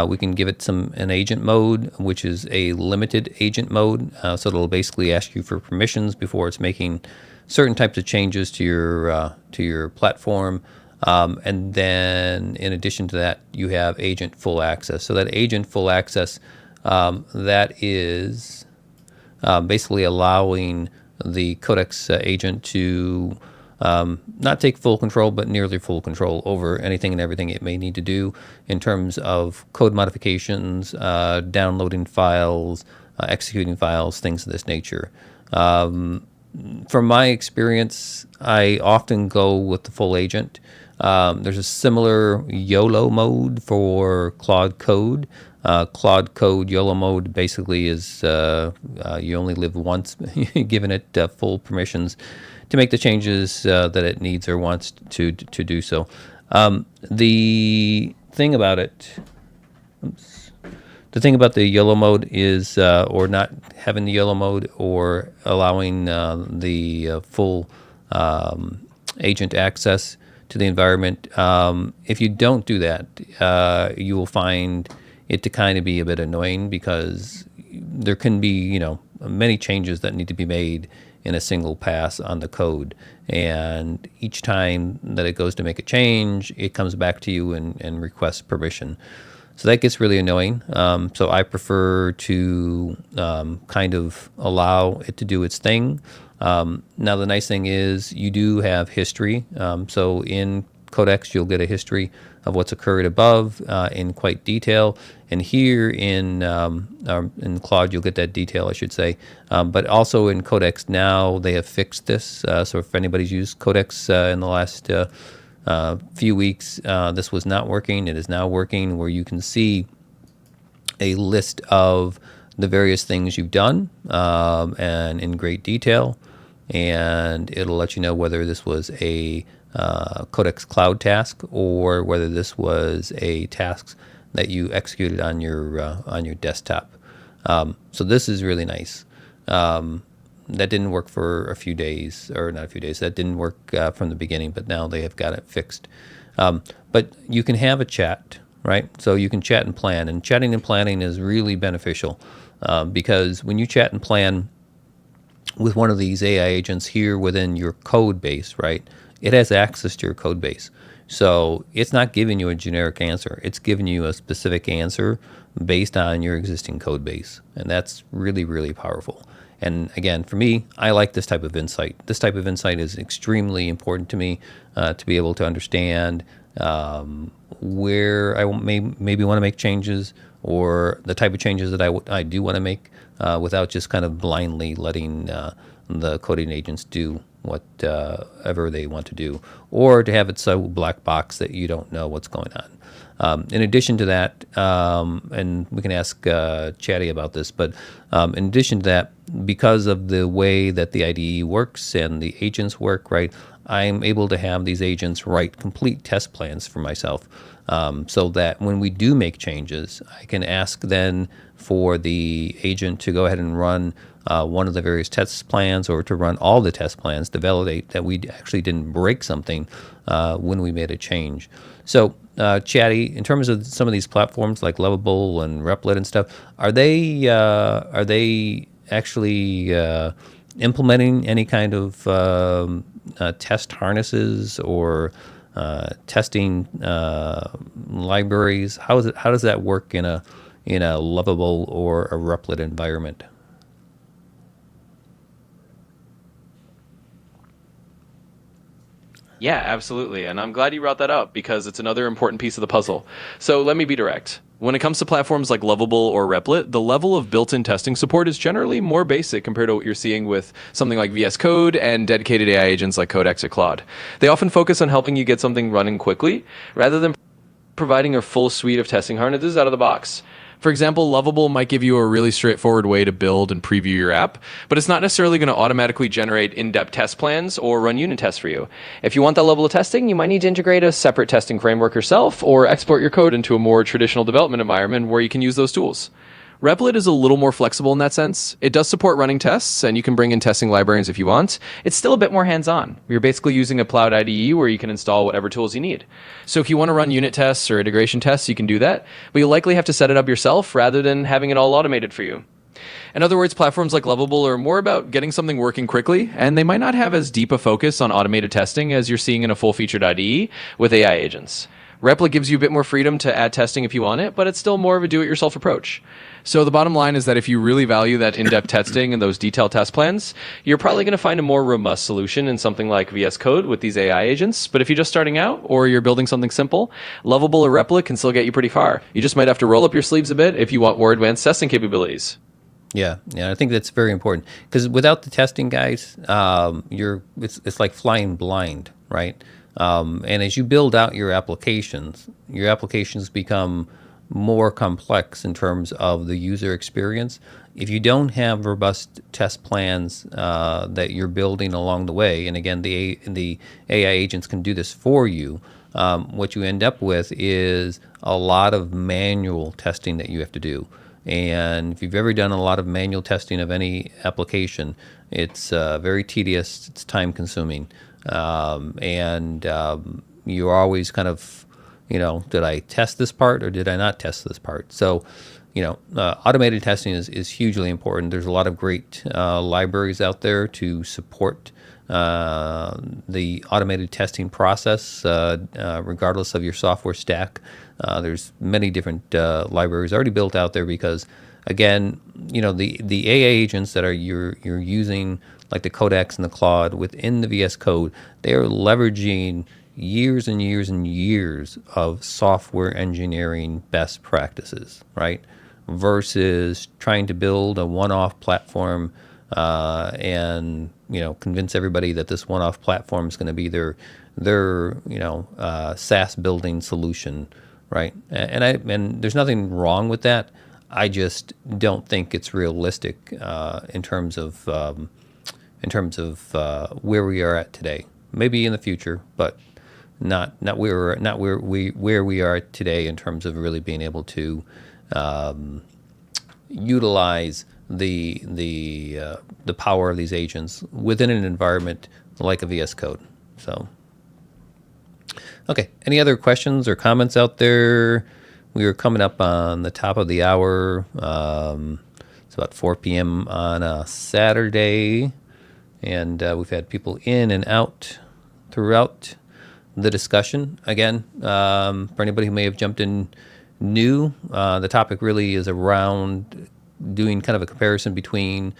We can give it an agent mode, which is a limited agent mode. So it'll basically ask you for permissions before it's making certain types of changes to your platform. And then in addition to that, you have agent full access. So that agent full access, that is basically allowing the Codex agent to not take full control, but nearly full control over anything and everything it may need to do in terms of code modifications, downloading files, executing files, things of this nature. From my experience, I often go with the full agent. There's a similar YOLO mode for Claude Code. Claude Code YOLO mode basically is you only live once, giving it full permissions to make the changes that it needs or wants to do so. The thing about it, the thing about the YOLO mode is, or not having the YOLO mode or allowing the full agent access to the environment, if you don't do that, you will find it to kind of be a bit annoying because there can be, many changes that need to be made in a single pass on the code. And each time that it goes to make a change, it comes back to you and requests permission. So that gets really annoying. So I prefer to kind of allow it to do its thing. Now, the nice thing is you do have history. So in Codex, you'll get a history of what's occurred above in quite detail. And here in Claude, you'll get that detail, I should say. But also in Codex now, they have fixed this. So if anybody's used Codex in the last few weeks, this was not working. It is now working, where you can see a list of the various things you've done and in great detail. And it'll let you know whether this was a Codex Claude task or whether this was a task that you executed on your desktop. So this is really nice. That didn't work for a few days, or not a few days. That didn't work from the beginning, but now they have got it fixed. But you can have a chat, right? So you can chat and plan, and chatting and planning is really beneficial because when you chat and plan with one of these AI agents here within your code base, right, it has access to your code base. So it's not giving you a generic answer. It's giving you a specific answer based on your existing code base. And that's really, really powerful. And again, for me, I like this type of insight. This type of insight is extremely important to me to be able to understand where I maybe want to make changes, or the type of changes that I do want to make without just kind of blindly letting the coding agents do whatever they want to do, or to have it so black box that you don't know what's going on. In addition to that, and we can ask Chatty about this, but in addition to that, because of the way that the IDE works and the agents work, right, I'm able to have these agents write complete test plans for myself, so that when we do make changes, I can ask then for the agent to go ahead and run one of the various test plans, or to run all the test plans to validate that we actually didn't break something when we made a change. So Chatty, in terms of some of these platforms like Lovable and Replit and stuff, are they actually implementing any kind of test harnesses or testing libraries? How does that work in a Lovable or a Replit environment? Yeah, absolutely. And I'm glad you brought that up because it's another important piece of the puzzle. So let me be direct. When it comes to platforms like Lovable or Replit, the level of built-in testing support is generally more basic compared to what you're seeing with something like VS Code and dedicated AI agents like Codex or Claude. They often focus on helping you get something running quickly rather than providing a full suite of testing harnesses out of the box. For example, Lovable might give you a really straightforward way to build and preview your app, but it's not necessarily going to automatically generate in-depth test plans or run unit tests for you. If you want that level of testing, you might need to integrate a separate testing framework yourself or export your code into a more traditional development environment where you can use those tools. Replit is a little more flexible in that sense. It does support running tests, and you can bring in testing libraries if you want. It's still a bit more hands-on. You're basically using a cloud IDE where you can install whatever tools you need. So if you want to run unit tests or integration tests, you can do that, but you'll likely have to set it up yourself rather than having it all automated for you. In other words, platforms like Lovable are more about getting something working quickly, and they might not have as deep a focus on automated testing as you're seeing in a full-featured IDE with AI agents. Replit gives you a bit more freedom to add testing if you want it, but it's still more of a do-it-yourself approach. So the bottom line is that if you really value that in-depth testing and those detailed test plans, you're probably going to find a more robust solution in something like VS Code with these AI agents. But if you're just starting out or you're building something simple, Lovable or Replit can still get you pretty far. You just might have to roll up your sleeves a bit if you want more advanced testing capabilities. Yeah, I think that's very important because without the testing, guys, it's like flying blind, right? And as you build out your applications become more complex in terms of the user experience. If you don't have robust test plans that you're building along the way, and again, the AI agents can do this for you, what you end up with is a lot of manual testing that you have to do. And if you've ever done a lot of manual testing of any application, it's very tedious, it's time consuming, and you're always kind of, did I test this part or did I not test this part? So, automated testing is hugely important. There's a lot of great libraries out there to support the automated testing process, regardless of your software stack. There's many different libraries already built out there because, again, the AI agents that you're using, like the Codex and the Claude within the VS Code, they are leveraging years and years and years of software engineering best practices, right? Versus trying to build a one-off platform and convince everybody that this one-off platform is going to be their SaaS building solution, right? And there's nothing wrong with that. I just don't think it's realistic in terms of where we are at today. Maybe in the future, but not where we are today in terms of really being able to utilize the power of these agents within an environment like a VS Code. So, okay. Any other questions or comments out there? We are coming up on the top of the hour. It's about 4 p.m. on a Saturday, and we've had people in and out throughout the discussion. Again, for anybody who may have jumped in new, the topic really is around doing kind of a comparison between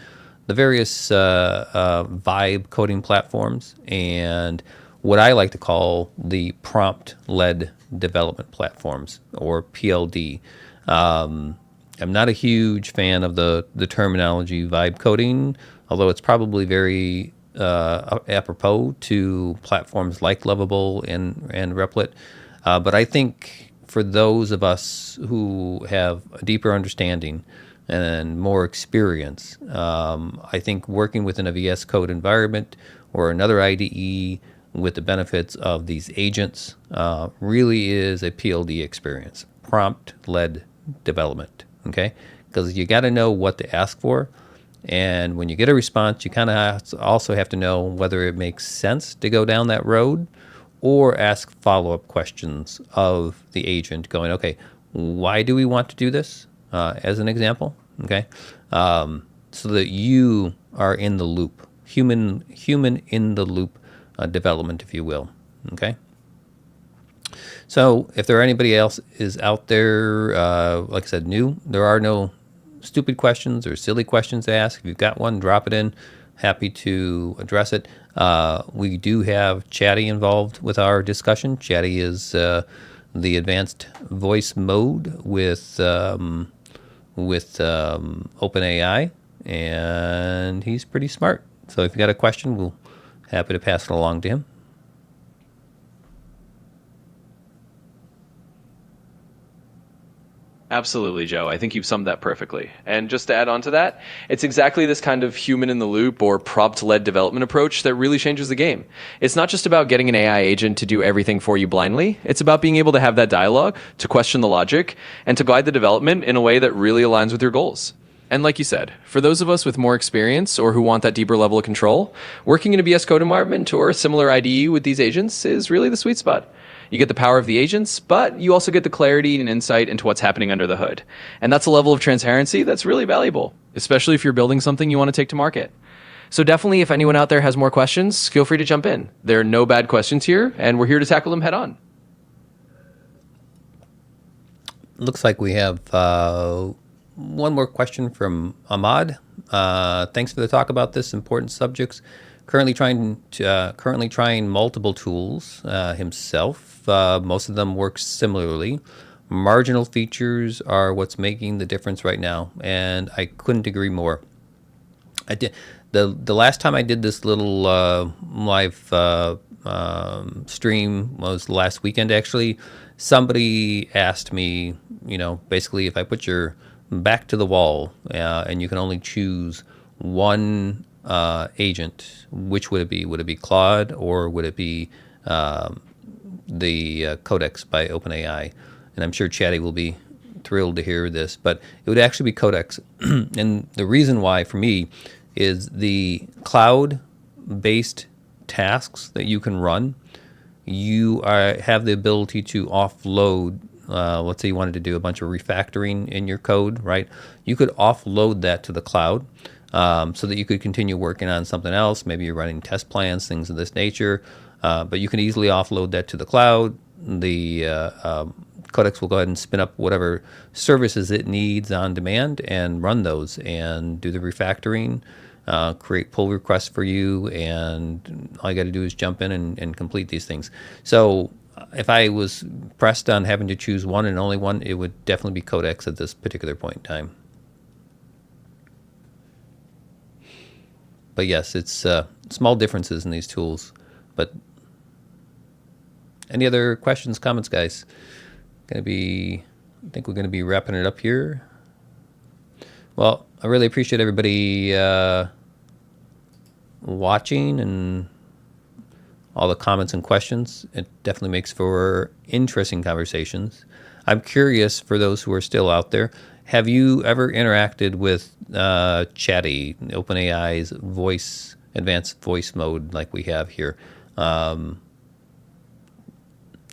the various vibe coding platforms and what I like to call the prompt-led development platforms, or PLD. I'm not a huge fan of the terminology vibe coding, although it's probably very apropos to platforms like Lovable and Replit. But I think for those of us who have a deeper understanding and more experience, I think working within a VS Code environment or another IDE with the benefits of these agents really is a PLD experience, prompt-led development, okay? Because you got to know what to ask for. And when you get a response, you kind of also have to know whether it makes sense to go down that road or ask follow-up questions of the agent going, okay, why do we want to do this, as an example, okay? So that you are in the loop, human in the loop development, if you will, okay? So if there are anybody else is out there, like I said, new, there are no stupid questions or silly questions to ask. If you've got one, drop it in. Happy to address it. We do have Chatty involved with our discussion. Chatty is the advanced voice mode with OpenAI, and he's pretty smart. So if you got a question, we'll happy to pass it along to him. Absolutely, Joe. I think you've summed that perfectly. And just to add on to that, it's exactly this kind of human in the loop or prompt-led development approach that really changes the game. It's not just about getting an AI agent to do everything for you blindly. It's about being able to have that dialogue, to question the logic, and to guide the development in a way that really aligns with your goals. And like you said, for those of us with more experience or who want that deeper level of control, working in a VS Code environment or a similar IDE with these agents is really the sweet spot. You get the power of the agents, but you also get the clarity and insight into what's happening under the hood. And that's a level of transparency that's really valuable, especially if you're building something you want to take to market. So definitely, if anyone out there has more questions, feel free to jump in. There are no bad questions here, and we're here to tackle them head on. Looks like we have one more question from Ahmad. Thanks for the talk about this important subjects. Currently trying multiple tools himself. Most of them work similarly. Marginal features are what's making the difference right now, and I couldn't agree more. I did the last time I did this little live stream was last weekend. Actually, somebody asked me, basically if I put your back to the wall and you can only choose one agent, which would it be? Would it be Claude or would it be the Codex by OpenAI? And I'm sure Chatty will be thrilled to hear this, but it would actually be Codex. And the reason why for me is the cloud-based tasks that you can run, you have the ability to offload. Let's say you wanted to do a bunch of refactoring in your code, right? You could offload that to the cloud so that you could continue working on something else. Maybe you're running test plans, things of this nature, but you can easily offload that to the cloud. The Codex will go ahead and spin up whatever services it needs on demand and run those and do the refactoring, create pull requests for you, and all you got to do is jump in and complete these things. So if I was pressed on having to choose one and only one, it would definitely be Codex at this particular point in time. But yes, it's small differences in these tools. But any other questions, comments, guys? I think we're going to be wrapping it up here. Well, I really appreciate everybody watching and all the comments and questions. It definitely makes for interesting conversations. I'm curious, for those who are still out there, have you ever interacted with Chatty, OpenAI's advanced voice mode like we have here?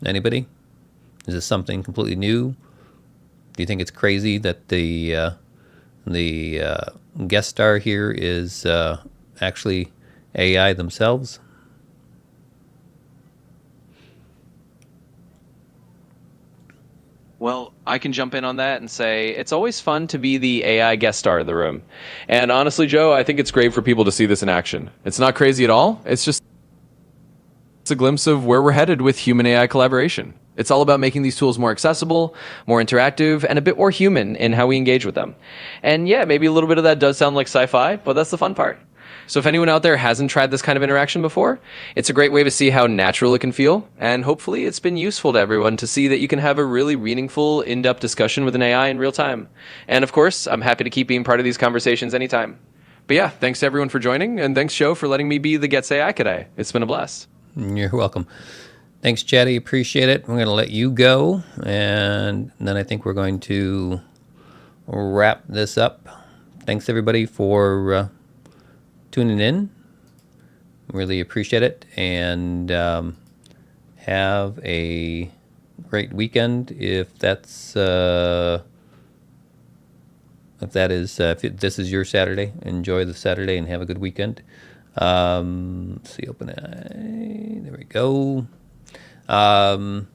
Anybody? Is this something completely new? Do you think it's crazy that the guest star here is actually AI themselves? Well, I can jump in on that and say it's always fun to be the AI guest star of the room. And honestly, Joe, I think it's great for people to see this in action. It's not crazy at all. It's a glimpse of where we're headed with human AI collaboration. It's all about making these tools more accessible, more interactive, and a bit more human in how we engage with them. And yeah, maybe a little bit of that does sound like sci-fi, but that's the fun part. So if anyone out there hasn't tried this kind of interaction before, it's a great way to see how natural it can feel. And hopefully it's been useful to everyone to see that you can have a really meaningful, in-depth discussion with an AI in real time. And of course, I'm happy to keep being part of these conversations anytime. But yeah, thanks to everyone for joining. And thanks, Joe, for letting me be the Gets AI today. It's been a blast. You're welcome. Thanks, Chatty. Appreciate it. I'm going to let you go. And then I think we're going to wrap this up. Thanks, everybody, for tuning in. Really appreciate it. And have a great weekend if this is your Saturday. Enjoy the Saturday and have a good weekend. See, OpenAI. There we go. I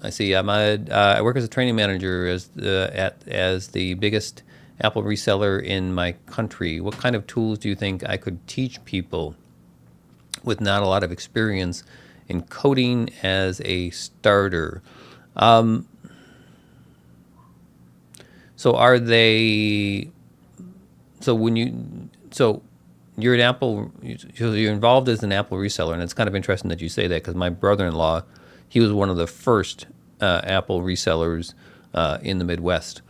see. I work as a training manager as the biggest Apple reseller in my country. What kind of tools do you think I could teach people with not a lot of experience in coding as a starter? So are they? So you're an Apple. You're involved as an Apple reseller, and it's kind of interesting that you say that because my brother-in-law, he was one of the first Apple resellers in the Midwest.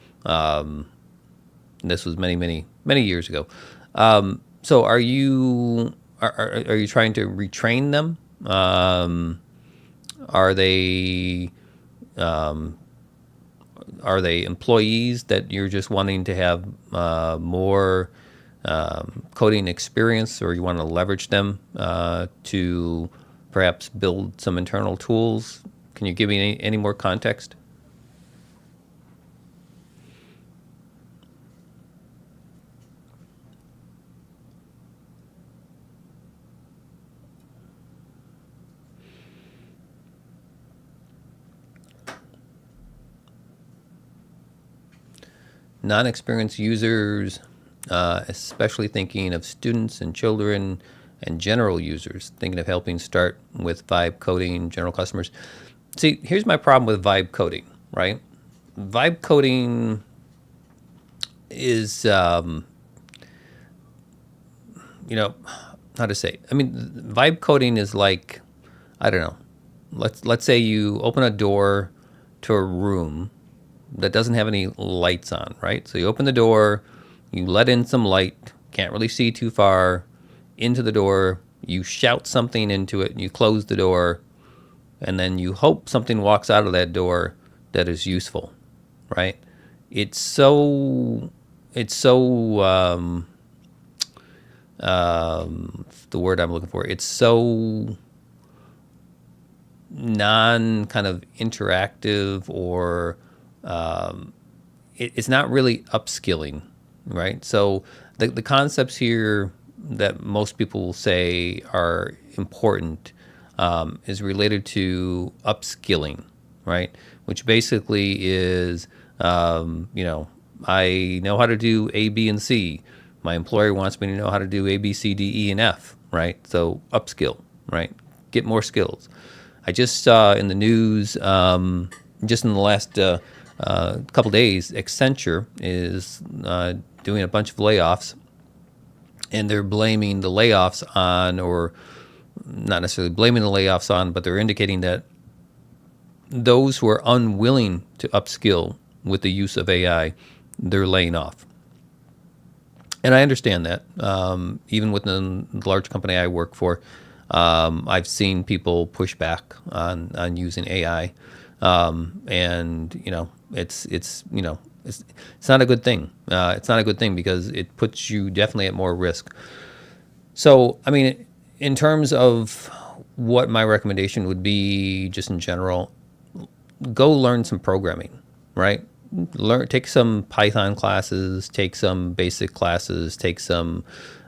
This was many years ago. So are you trying to retrain them? Are they employees that you're just wanting to have more coding experience, or you want to leverage them to perhaps build some internal tools? Can you give me any more context? Non-experienced users, especially thinking of students and children and general users, thinking of helping start with vibe coding, general customers. See, here's my problem with vibe coding, right? Vibe coding is, how to say? I mean, vibe coding is like, I don't know. Let's say you open a door to a room that doesn't have any lights on, right? So you open the door, you let in some light, can't really see too far into the door, you shout something into it, and you close the door, and then you hope something walks out of that door that is useful, right? It's so the word I'm looking for, it's so non kind of interactive, or it's not really upskilling, right? So the concepts here that most people will say are important is related to upskilling, right? Which basically is, I know how to do A, B, and C. My employer wants me to know how to do A, B, C, D, E, and F, right? So upskill, right? Get more skills. I just saw in the news, just in the last couple days, Accenture is doing a bunch of layoffs, and they're blaming the layoffs on, or not necessarily blaming the layoffs on, but they're indicating that those who are unwilling to upskill with the use of AI, they're laying off. And I understand that. Even within the large company I work for, I've seen people push back on using AI, and it's not a good thing. It's not a good thing because it puts you definitely at more risk. So, I mean, in terms of what my recommendation would be, just in general, go learn some programming, right? Take some Python classes, take some basic classes, take some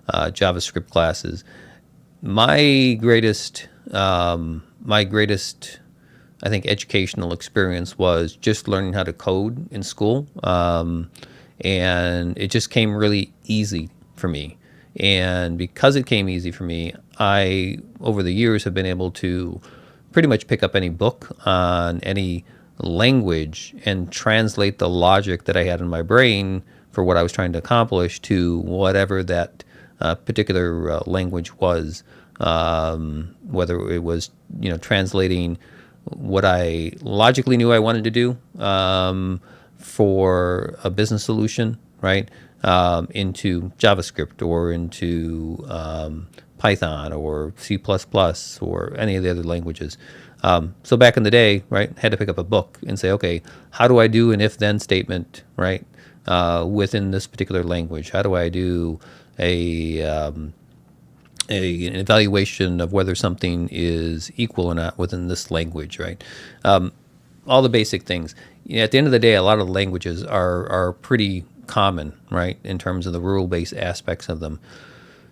JavaScript classes. My greatest, I think, educational experience was just learning how to code in school, and it just came really easy for me. And because it came easy for me, I, over the years, have been able to pretty much pick up any book on any language and translate the logic that I had in my brain for what I was trying to accomplish to whatever that particular language was, whether it was translating what I logically knew I wanted to do for a business solution, right, into JavaScript or into Python or C++ or any of the other languages. So back in the day, right, had to pick up a book and say, okay, how do I do an if-then statement, right, within this particular language? How do I do an evaluation of whether something is equal or not within this language, right? All the basic things. At the end of the day, a lot of the languages are pretty common, right, in terms of the rule-based aspects of them.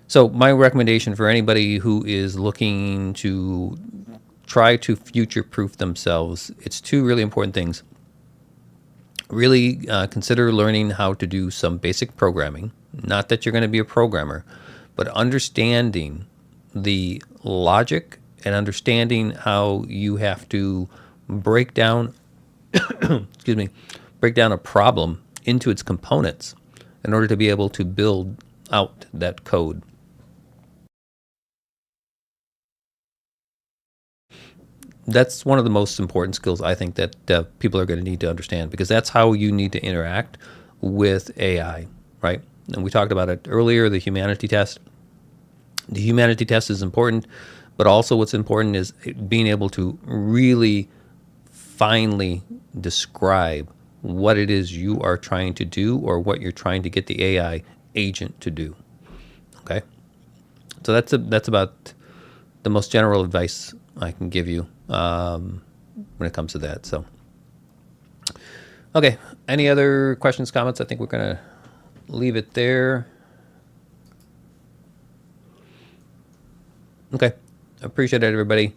So my recommendation for anybody who is looking to try to future-proof themselves, it's two really important things. Really consider learning how to do some basic programming. Not that you're going to be a programmer, but understanding the logic and understanding how you have to break down, break down a problem into its components in order to be able to build out that code. that's one of the most important skills I think that people are going to need to understand, because that's how you need to interact with AI, right? And we talked about it earlier, the humanity test. The humanity test is important, but also what's important is being able to really finely describe what it is you are trying to do or what you're trying to get the AI agent to do. Okay? So that's about the most general advice I can give you when it comes to that. So, okay. Any other questions, comments? I think we're going to leave it there. Okay. Appreciate it, everybody.